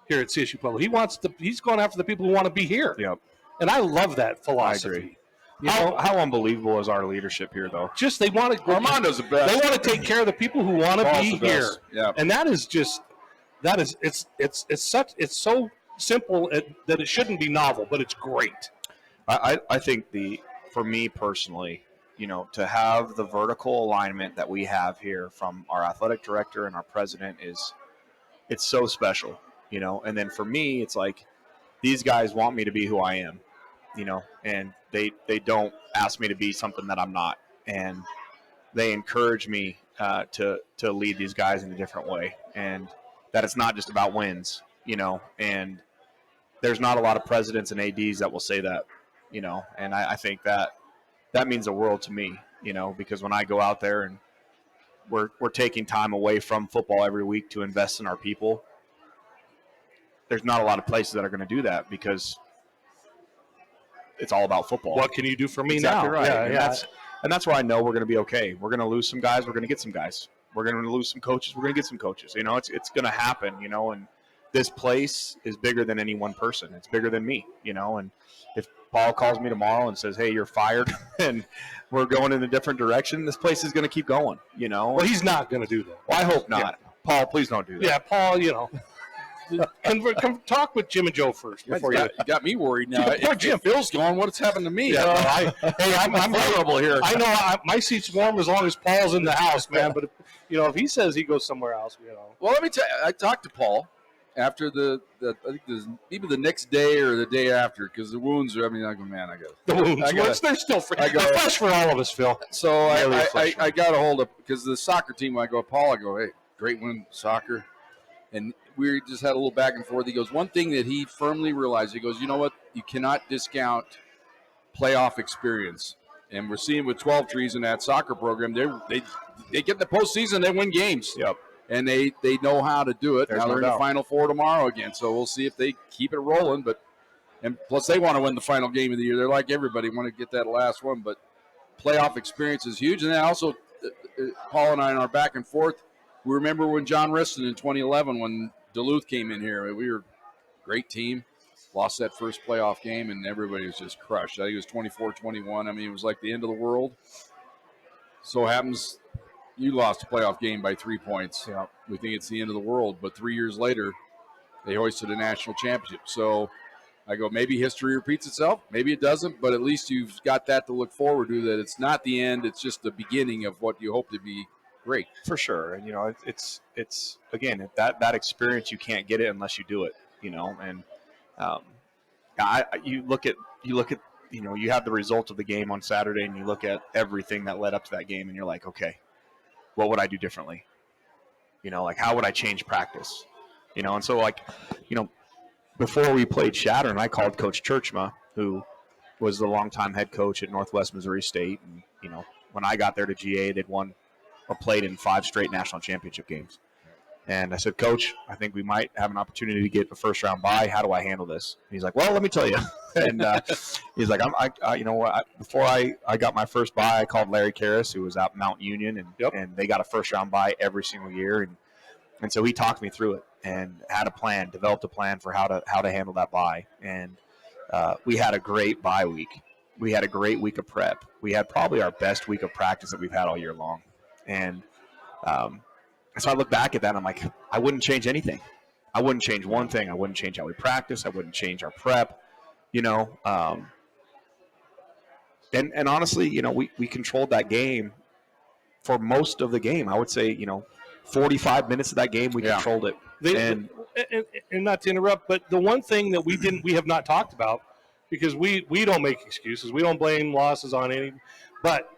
here at CSU Pueblo. He's going after the people who want to be here. Yep. And I love that philosophy. I agree. How unbelievable is our leadership here, though? Just they want to. Armando's the best. They want to take care of the people who want to be here. Yeah. And it's so simple that it shouldn't be novel, but it's great. I think for me personally, to have the vertical alignment that we have here from our athletic director and our president it's so special, And then for me, it's like these guys want me to be who I am, and they don't ask me to be something that I'm not, and they encourage me to lead these guys in a different way, and that it's not just about wins, and there's not a lot of presidents and ADs that will say that, and I think that means the world to me, because when I go out there and we're taking time away from football every week to invest in our people, there's not a lot of places that are going to do that because it's all about football. What can you do for me exactly now? Right. Yeah, And that's where I know we're going to be okay. We're going to lose some guys. We're going to get some guys. We're going to lose some coaches. We're going to get some coaches. It's going to happen, and this place is bigger than any one person. It's bigger than me, and if Paul calls me tomorrow and says, hey, you're fired and we're going in a different direction, this place is going to keep going, Well, he's not going to do that. Well, I hope not. Yeah. Paul, please don't do that. Yeah, Paul, come talk with Jim and Joe first before you got me worried now. Poor Jim. Phil's gone. What's happened to me? Yeah, I'm vulnerable here. I know my seat's warm as long as Paul's in the house, man. But if he says he goes somewhere else, Well, let me tell you, I talked to Paul after I think maybe the next day or the day after, because the wounds are. I mean, I go, man, I got the wounds. They're still fresh. They're fresh for all of us, Phil. So I got a hold of, because the soccer team. I go, Paul. I go, hey, great win soccer, and we just had a little back and forth. He goes, one thing that he firmly realized. He goes, you know what? You cannot discount playoff experience, and we're seeing with 12 Trees in that soccer program. They get the postseason. They win games. Yep. And they know how to do it. Now they're in the Final Four tomorrow again, so we'll see if they keep it rolling. And plus they want to win the final game of the year. They're like everybody, want to get that last one. But playoff experience is huge. And then also, Paul and I in our back and forth, we remember when John Riston in 2011, when Duluth came in here, we were a great team, lost that first playoff game, and everybody was just crushed. I think it was 24-21. I mean, it was like the end of the world. So happens you lost a playoff game by 3 points. Yeah. We think it's the end of the world, but 3 years later, they hoisted a national championship. So I go, maybe history repeats itself. Maybe it doesn't, but at least you've got that to look forward to, that it's not the end. It's just the beginning of what you hope to be great. For sure. And, it's again, that experience, you can't get it unless you do it, and you look at, you have the result of the game on Saturday, and you look at everything that led up to that game, and you're like, okay, what would I do differently? How would I change practice? And so, before we played Shattern, I called Coach Churchma, who was the longtime head coach at Northwest Missouri State. And, when I got there to GA, they'd won or played in 5 straight national championship games. And I said, Coach, I think we might have an opportunity to get a first-round bye. How do I handle this? And he's like, well, let me tell you. And he's like, before I got my first bye, I called Larry Karras, who was out in Mount Union, and they got a first-round bye every single year. And so he talked me through it and had a plan, developed a plan for how to handle that bye. And we had a great bye week. We had a great week of prep. We had probably our best week of practice that we've had all year long. And so I look back at that and I'm like, I wouldn't change anything. I wouldn't change one thing. I wouldn't change how we practice. I wouldn't change our prep, and honestly, we controlled that game for most of the game. I would say, 45 minutes of that game, we controlled it. And not to interrupt, but the one thing that we have not talked about, because we don't make excuses. We don't blame losses on any, but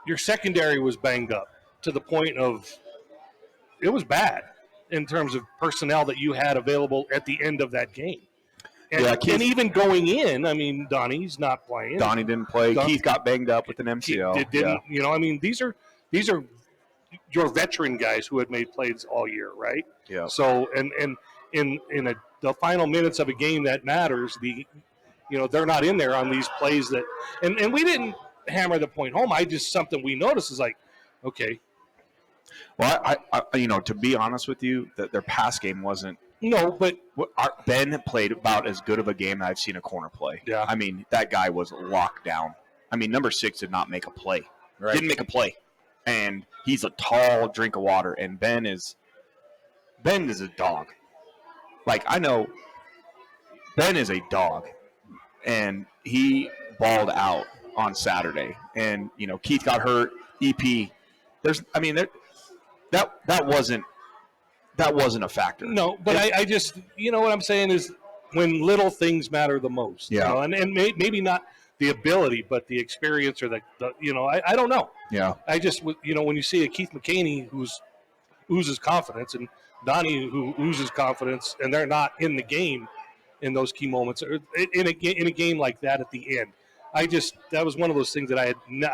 your secondary was banged up to the point of, it was bad in terms of personnel that you had available at the end of that game. And, and even going in, I mean, Donnie's not playing. Donnie didn't play. Keith got banged up with an MCL. These are your veteran guys who had made plays all year, right? Yeah. So, and in the final minutes of a game that matters, they're not in there on these plays that, and we didn't hammer the point home. Something we noticed is like, okay. Well, I to be honest with you, their pass game wasn't. No, but Ben played about as good of a game that I've seen a corner play. Yeah. I mean, that guy was locked down. I mean, number 6 did not make a play. Right. Didn't make a play. And he's a tall drink of water. And Ben is a dog. Like, I know Ben is a dog. And he balled out on Saturday, and Keith got hurt. EP, that wasn't a factor. No, but I just what I'm saying is when little things matter the most. Yeah. And maybe not the ability, but the experience or the I don't know. Yeah. I just when you see a Keith McCaney who's oozes confidence and Donnie who oozes confidence, and they're not in the game in those key moments or in a game like that at the end. That was one of those things that I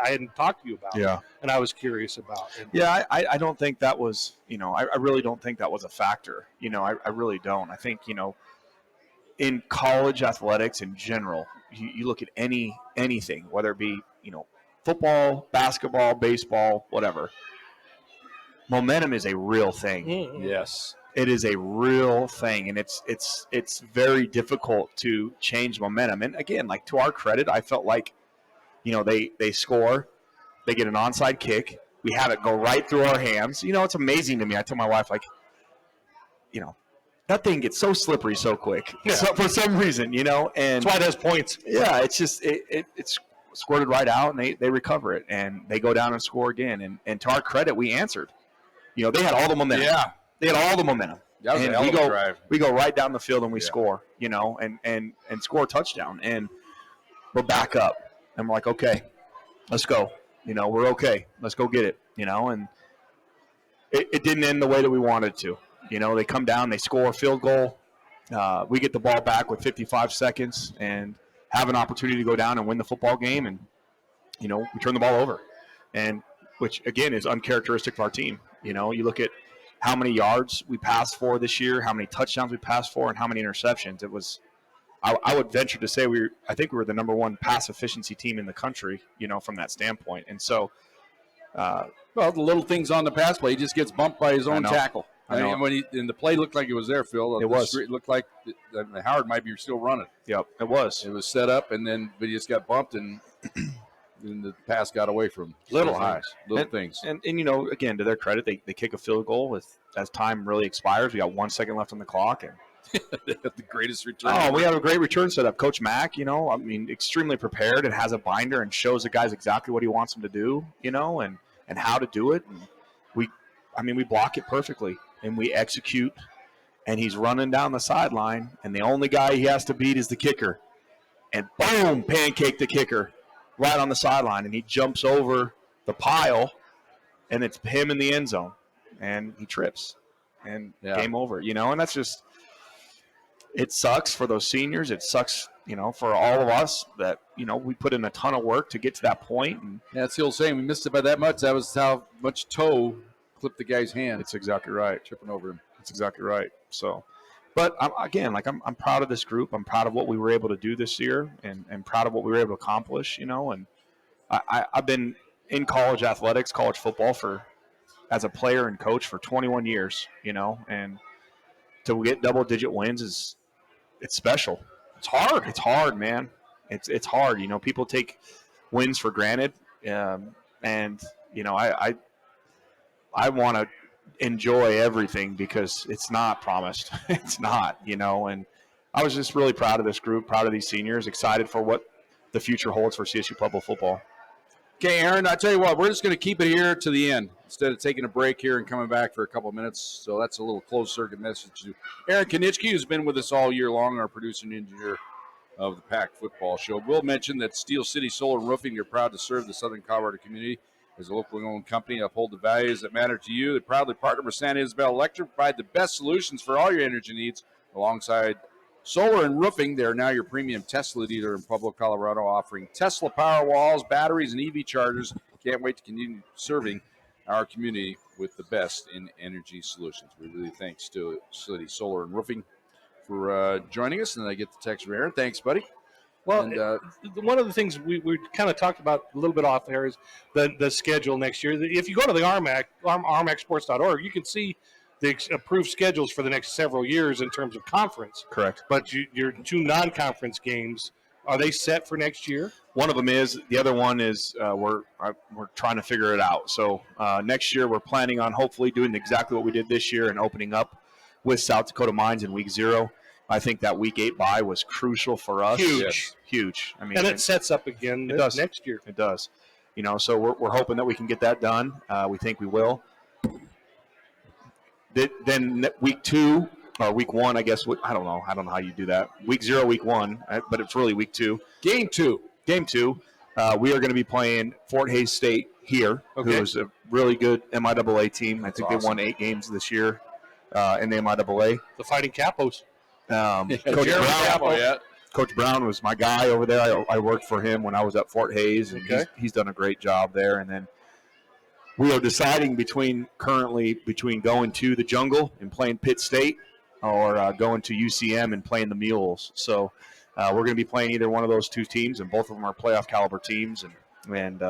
hadn't talked to you about. Yeah. And I was curious about. Yeah, I don't think that was, I really don't think that was a factor. I really don't. I think, in college athletics in general, you look at anything, whether it be, football, basketball, baseball, whatever. Momentum is a real thing. Mm-hmm. Yes. It is a real thing, and it's very difficult to change momentum. And again, like, to our credit, I felt like, they score, they get an onside kick, we have it go right through our hands. It's amazing to me. I tell my wife, like, that thing gets so slippery so quick. Yeah. So for some reason, and That's why it has points. yeah, it's just it's squirted right out, and they recover it, and they go down and score again. And to our credit, we answered. They had all the momentum. Yeah. They had all the momentum. That was And a hell of a drive. We go right down the field and we Yeah. score, and score a touchdown. And we're back up. And we're like, okay, let's go. We're okay. Let's go get it. And it didn't end the way that we wanted it to. They come down, they score a field goal. We get the ball back with 55 seconds and have an opportunity to go down and win the football game. And, we turn the ball over. And which, again, is uncharacteristic of our team. You look at how many yards we passed for this year, how many touchdowns we passed for, and how many interceptions. It was, I would venture to say I think we were the number one pass efficiency team in the country, from that standpoint. And so, Well, the little things on the pass play, he just gets bumped by his own tackle. I know. And the play looked like it was there, Phil. It was. It looked like Howard might be still running. yep, it was. It was set up, but he just got bumped, and the pass got away from him. Little Still things. Little things. And again, to their credit, they kick a field goal as time really expires. We got 1 second left on the clock, and The greatest return. oh, we have a great return setup. Coach Mack, extremely prepared and has a binder and shows the guys exactly what he wants them to do, and how to do it. And we block it perfectly, and we execute. And he's running down the sideline, and the only guy he has to beat is the kicker. And boom, pancake the kicker right on the sideline, and he jumps over the pile, and it's him in the end zone, and he trips, and game over. And that's just, it sucks for those seniors. It sucks, for all of us that we put in a ton of work to get to that point. And That's the old saying. We missed it by that much. That was how much toe clipped the guy's hand. it's exactly right. Tripping over him. That's exactly right. So, but I'm proud of this group. I'm proud of what we were able to do this year, and proud of what we were able to accomplish. And I've been in college athletics, college football as a player and coach for 21 years. And to get double-digit wins it's special. It's hard. It's hard, man. It's hard. People take wins for granted, and I want to enjoy everything because it's not promised. It's not, and I was just really proud of this group, proud of these seniors, excited for what the future holds for CSU Pueblo football. Okay, Aaron, I tell you what, we're just going to keep it here to the end instead of taking a break here and coming back for a couple of minutes. So that's a little closed circuit message to Aaron Kinnischtzke, who's been with us all year long, our producer and engineer of the Pack Football Show. We'll mention that Steel City Solar and Roofing, you're proud to serve the Southern Colorado community as a locally owned company, uphold the values that matter to you. They proudly partner with San Isabel Electric, provide the best solutions for all your energy needs. Alongside Solar and Roofing, they are now your premium Tesla dealer in Pueblo, Colorado, offering Tesla power walls, batteries, and EV chargers. Can't wait to continue serving our community with the best in energy solutions. We really thank Steel City Solar and Roofing for joining us. And I get the text from Aaron. Thanks, buddy. Well, And, one of the things we kind of talked about a little bit off air is the schedule next year. If you go to the armacsports.org, you can see the approved schedules for the next several years in terms of conference. Correct. But your two non-conference games, are they set for next year? One of them is. The other one is we're trying to figure it out. So next year we're planning on hopefully doing exactly what we did this year and opening up with South Dakota Mines in week 0. I think that Week 8 bye was crucial for us. Huge. I mean, and it sets up again next year. It does. So we're hoping that we can get that done. We think we will. Then Week 2 or Week 1, I guess. I don't know how you do that. Week 0, Week 1, but it's really Week 2. Game 2. We are going to be playing Fort Hays State here, who is a really good MIAA team. I think they won 8 games this year in the MIAA. The Fighting Capos. Coach Brown was my guy over there. I worked for him when I was at Fort Hays, and he's done a great job there. And then we are deciding between going to the Jungle and playing Pitt State or going to UCM and playing the Mules. So we're going to be playing either one of those 2 teams, and both of them are playoff caliber teams. And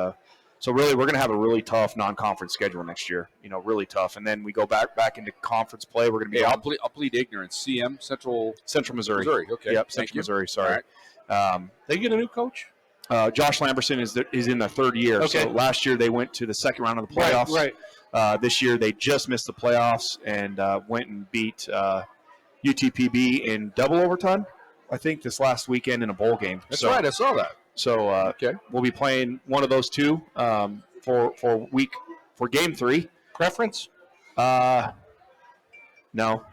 so really we're going to have a really tough non-conference schedule next year, really tough. And then we go back into conference play. We're going to be I'll plead ignorance. CM, Central Missouri. Okay. Yep, Central Missouri, sorry. Right. They get a new coach? Josh Lamberson is in the 3rd year. Okay. So last year they went to the 2nd round of the playoffs. Right. This year they just missed the playoffs and went and beat UTPB in double overtime, I think, this last weekend in a bowl game. That's right. I saw that. So we'll be playing one of those 2 for game 3. Preference? No.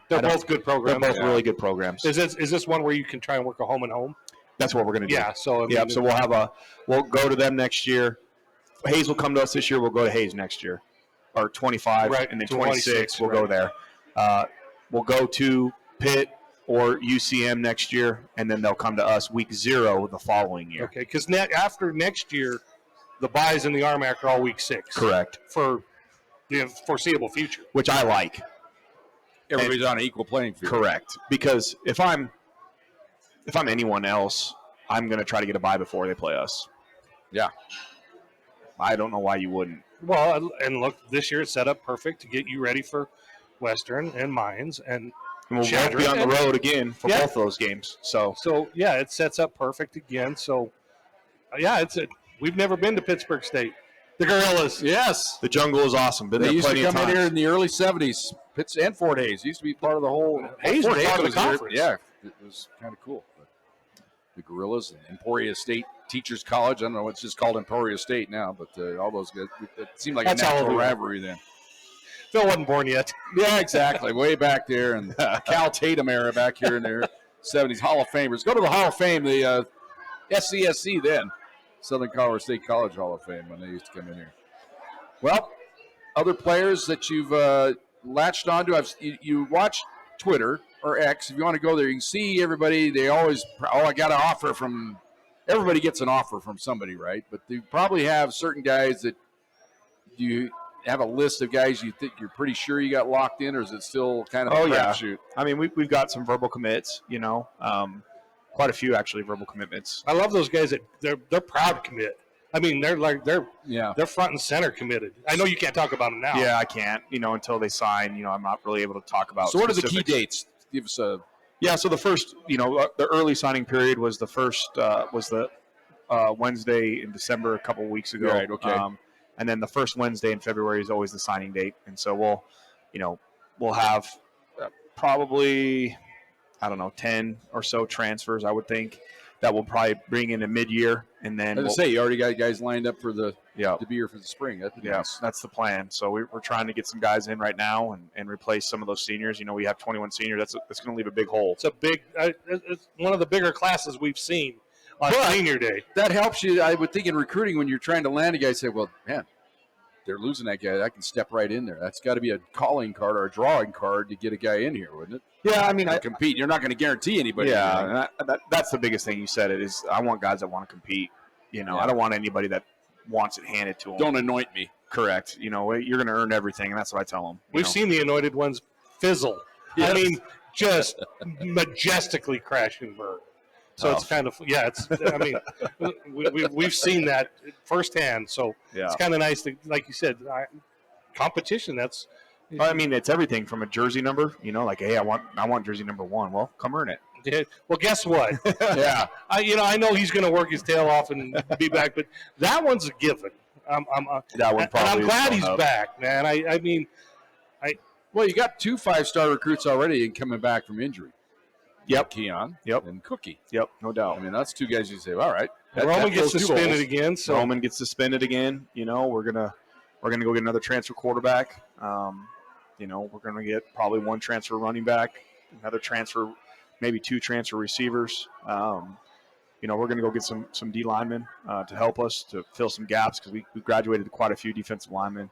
They're both good programs. They're both really good programs. Is this one where you can try and work a home and home? That's what we're going to do. Yeah. So so we'll go to them next year. Hayes will come to us this year. We'll go to Hayes next year, or 25, and then 26 we'll go there. We'll go to Pitt or UCM next year, and then they'll come to us Week 0 the following year. Okay, because after next year, the buys in the RMAC are all Week 6. Correct. For the foreseeable future. Which I like. Everybody's on an equal playing field. Correct. Because if I'm anyone else, I'm going to try to get a bye before they play us. Yeah. I don't know why you wouldn't. Well, and look, this year it's set up perfect to get you ready for Western and Mines and we'll both be on the road again for both of those games. So it sets up perfect again. So, we've never been to Pittsburgh State. The Gorillas. Yes. The Jungle is awesome. They used to come in here in the early 70s. Pitts and Fort Hays used to be part of the whole. Hayes was part of the conference. Yeah, it was kind of cool. But the Gorillas and Emporia State Teachers College. I don't know. It's just called Emporia State now, but all those guys. It seemed like a natural rivalry then. Phil wasn't born yet. Yeah, exactly. Way back there in Cal Tatum era back here in their 70s. Hall of Famers. Go to the Hall of Fame, the SCSC then. Southern Colorado State College Hall of Fame when they used to come in here. Well, other players that you've latched onto, you watch Twitter or X. If you want to go there, you can see everybody. They always, I got an offer from, everybody gets an offer from somebody, right? But you probably have certain guys that you have a list of guys you think you're pretty sure you got locked in, or is it still kind of a crapshoot? I mean, we've got some verbal commits, quite a few actually verbal commitments. I love those guys that they're proud to commit. I mean, they're front and center committed. I know you can't talk about them now. Yeah, I can't. Until they sign. I'm not really able to talk about. So what are the key dates? Give us a. Yeah, so the first, the early signing period was the first Wednesday in December a couple weeks ago. Right. Okay. And then the first Wednesday in February is always the signing date, and so we'll have probably 10 or so transfers, I would think, that will probably bring in a mid-year, and then you already got guys lined up for to be here for the spring. That's the plan. So we're trying to get some guys in right now and replace some of those seniors. We have 21 seniors. That's going to leave a big hole. It's it's one of the bigger classes we've seen on senior day. That helps you, I would think, in recruiting when you're trying to land a guy. Say, well, man, they're losing that guy. I can step right in there. That's got to be a calling card or a drawing card to get a guy in here, wouldn't it? Yeah, I mean, I compete. You're not going to guarantee anybody. Yeah, that's the biggest thing you said. It is. I want guys that want to compete. I don't want anybody that wants it handed to them. Don't anoint me. Correct. You're going to earn everything, and that's what I tell them. We've seen the anointed ones fizzle. Yes. I mean, just majestically crash and burn. So it's kind of I mean, we've seen that firsthand. So it's kind of nice to, like you said, competition. That's. I mean, it's everything from a jersey number. Like, hey, I want jersey number 1. Well, come earn it. Yeah. Well, guess what? Yeah. I know he's going to work his tail off and be back, but that one's a given. I'm glad he's back, man. I mean, well, you got 2 5-star recruits already and coming back from injury. Yep. Keon. Yep. And Cookie. Yep, no doubt. I mean, that's two guys you say, all right. Roman gets fills two suspended holes. again. So Roman gets suspended again. You know, we're gonna go get another transfer quarterback. You know, we're gonna get probably one transfer running back, another transfer, maybe two transfer receivers. You know, we're gonna go get some D linemen to help us to fill some gaps because we graduated quite a few defensive linemen,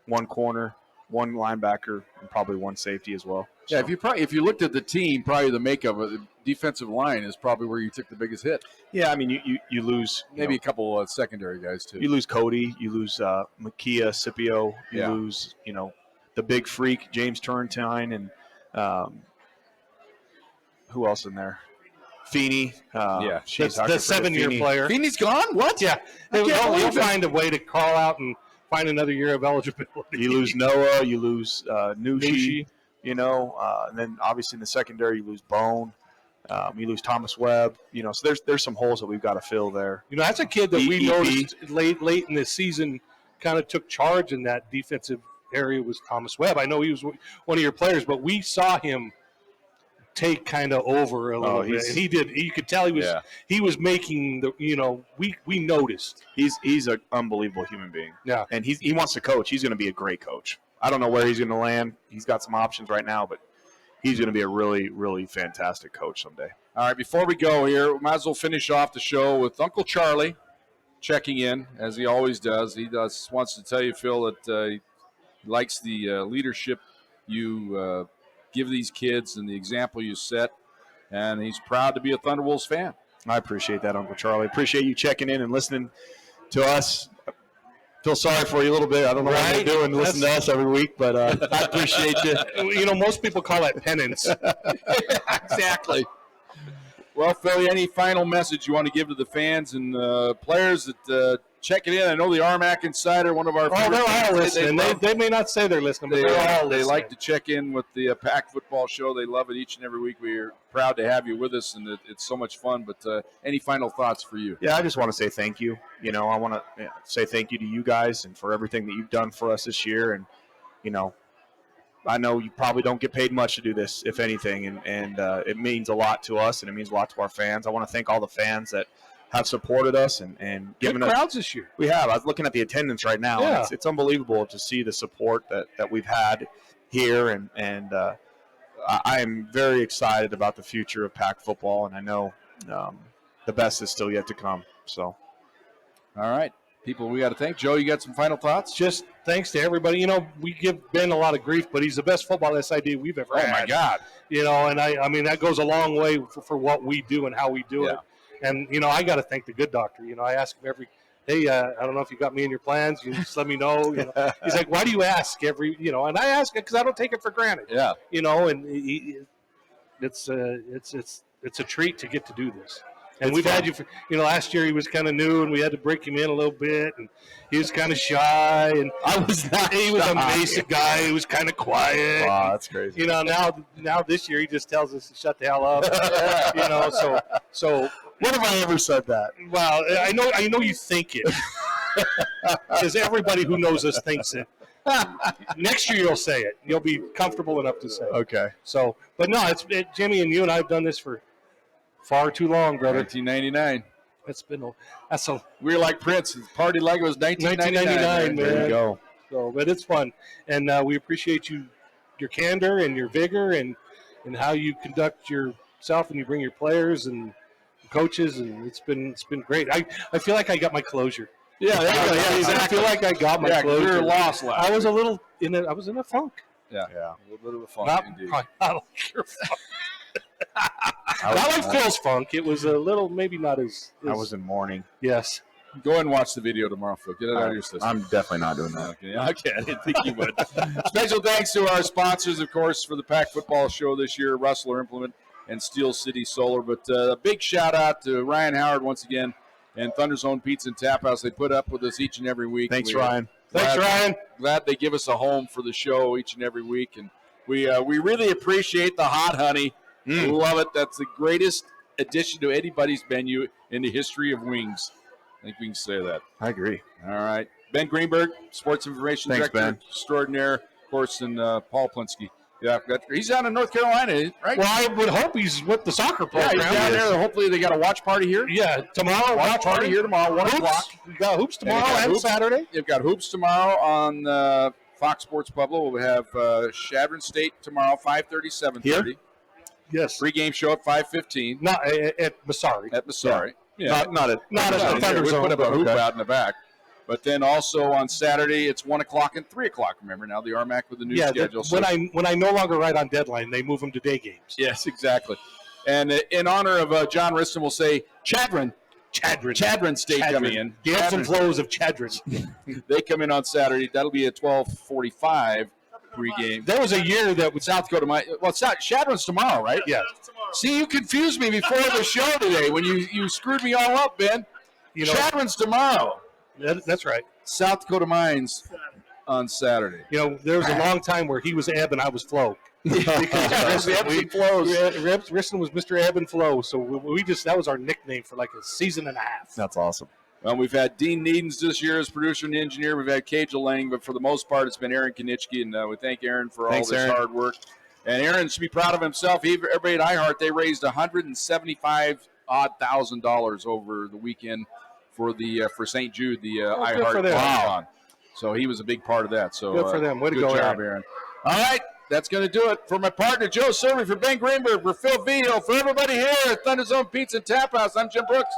one corner, one linebacker, and probably one safety as well. Yeah, So, if you looked at the team, probably the makeup of the defensive line is probably where you took the biggest hit. yeah, I mean, you lose Maybe a couple secondary guys too. You lose Cody, you lose Makia, Scipio, you lose the big freak James Turrentine, and who else in there? Feeney. that's the 7-year player. Feeney's gone? What? Yeah, he'll find a way to crawl out and find another year of eligibility. You lose Noah, you lose Nushi, and then obviously in the secondary you lose Bone, you lose Thomas Webb. So there's some holes that we've got to fill there. That's a kid that we noticed late in the season kind of took charge in that defensive area was Thomas Webb. I know he was one of your players, but we saw him take kind of over a little bit. And he did. You could tell he was making we noticed. He's an unbelievable human being. Yeah. And he wants to coach. He's going to be a great coach. I don't know where he's going to land. He's got some options right now, but he's going to be a really, really fantastic coach someday. All right, before we go here, we might as well finish off the show with Uncle Charlie checking in, as he always does. He wants to tell you, Phil, that he likes the leadership you give these kids and the example you set, and he's proud to be a Thunderwolves fan. I appreciate that, Uncle Charlie. Appreciate you checking in and listening to us. Feel sorry for you a little bit. I don't know what you're doing, listening to us every week, but I appreciate you. Most people call that penance. Exactly. Well, Phil, any final message you want to give to the fans and players that check it in? I know the Armac Insider, one of our favorite they're all listening. They may not say they're listening, but they're all listening. They like to check in with the Pack Football Show. They love it each and every week. We're proud to have you with us, and it's so much fun. But any final thoughts for you? Yeah, I just want to say thank you. I want to say thank you to you guys and for everything that you've done for us this year. And, I know you probably don't get paid much to do this, if anything, and it means a lot to us, and it means a lot to our fans. I want to thank all the fans that have supported us and given us crowds this year. We have. I was looking at the attendance right now. Yeah. It's unbelievable to see the support that we've had here, and I am very excited about the future of Pack football, and I know the best is still yet to come. So, all right. People we got to thank. Joe, you got some final thoughts? Just thanks to everybody. We give Ben a lot of grief, but he's the best football SID we've ever had. Oh, my God. And I mean, that goes a long way for what we do and how we do it. And, I got to thank the good doctor. I ask him hey, I don't know if you got me in your plans. You just let me know. He's like, why do you ask and I ask it because I don't take it for granted. Yeah. And it's a treat to get to do this. And we've had you for, last year he was kind of new and we had to break him in a little bit and he was kind of shy and I was not. He was a basic guy. He was kind of quiet. Wow, that's crazy. Now this year he just tells us to shut the hell up. So when have I ever said that? Well, I know you think it because everybody who knows us thinks it. Next year you'll say it. You'll be comfortable enough to say it. Okay. So, but no, Jimmy and you and I have done this for far too long, brother. 1999. We're like Prince. Party like it was 1999, man. There you go. So, but it's fun, and we appreciate your candor and your vigor, and how you conduct yourself, and you bring your players and coaches, and it's been great. I feel like I got my closure. Yeah, exactly. I feel like I got my closure. You're lost last. I was a little I was in a funk. Yeah, a little bit of a funk. Not like your funk. Not like Phil's funk. It was a little, maybe not as. I was in mourning. Yes. Go ahead and watch the video tomorrow, Phil. Get it out of your system. I'm definitely not doing that. Okay, I didn't think you would. Special thanks to our sponsors, of course, for the Pack Football Show this year, Rustler Implement and Steel City Solar. But a big shout-out to Ryan Howard once again and ThunderZone Pizza and Tap House. They put up with us each and every week. Thanks, Ryan. Thanks, Ryan. Glad they give us a home for the show each and every week. And we really appreciate the hot honey. We love it. That's the greatest addition to anybody's menu in the history of wings. I think we can say that. I agree. All right. Ben Greenberg, Sports Information Thanks, Director Ben. Extraordinaire, of course, and Paul Plinsky, Yeah, he's down in North Carolina, right? Well, I would hope he's with the soccer Yeah, program. he's down there. Hopefully they got a watch party here. Yeah, tomorrow. Watch party here tomorrow, 1 o'clock. We got hoops tomorrow and hoops Saturday. You've got hoops tomorrow on Fox Sports Pueblo. We'll have Chadron State tomorrow, 5:30, 7:30. Here? Yes. Pre-game show at 5:15. Not at Massari. At Massari. Yeah. Not at the ThunderZone. We put up a hoop out in the back. But then also on Saturday, it's 1 o'clock and 3 o'clock. Remember now the RMAC with the new schedule. When I no longer write on deadline, they move them to day games. Yes, exactly. And in honor of John Riston, we'll say Chadron State coming in. The ebbs and flows of Chadron. They come in on Saturday. That'll be at 12:45 pregame. There was a year that was South Dakota. Chadron's tomorrow, right? Yeah. See, you confused me before the show today when you screwed me all up, Ben. Chadron's tomorrow. That's right. South Dakota Mines on Saturday. There was a long time where he was ebb and I was flow. Because Riston was Mr. Ebb and Flow, so we that was our nickname for like a season and a half. That's awesome. Well, we've had Dean Needens this year as producer and engineer. We've had Cage Lang, but for the most part, it's been Aaron Kinnischtzke, and we thank Aaron for all this hard work. And Aaron should be proud of himself. Everybody at iHeart, they raised $175,000 over the weekend for St. Jude, the iHeart Marathon. So he was a big part of that. So good for them. Way to go, good job, Aaron. All right, that's going to do it. For my partner, Joe Cervi, for Ben Greenberg, for Phil Vito, for everybody here at ThunderZone Pizza and Tap House, I'm Jim Brooks.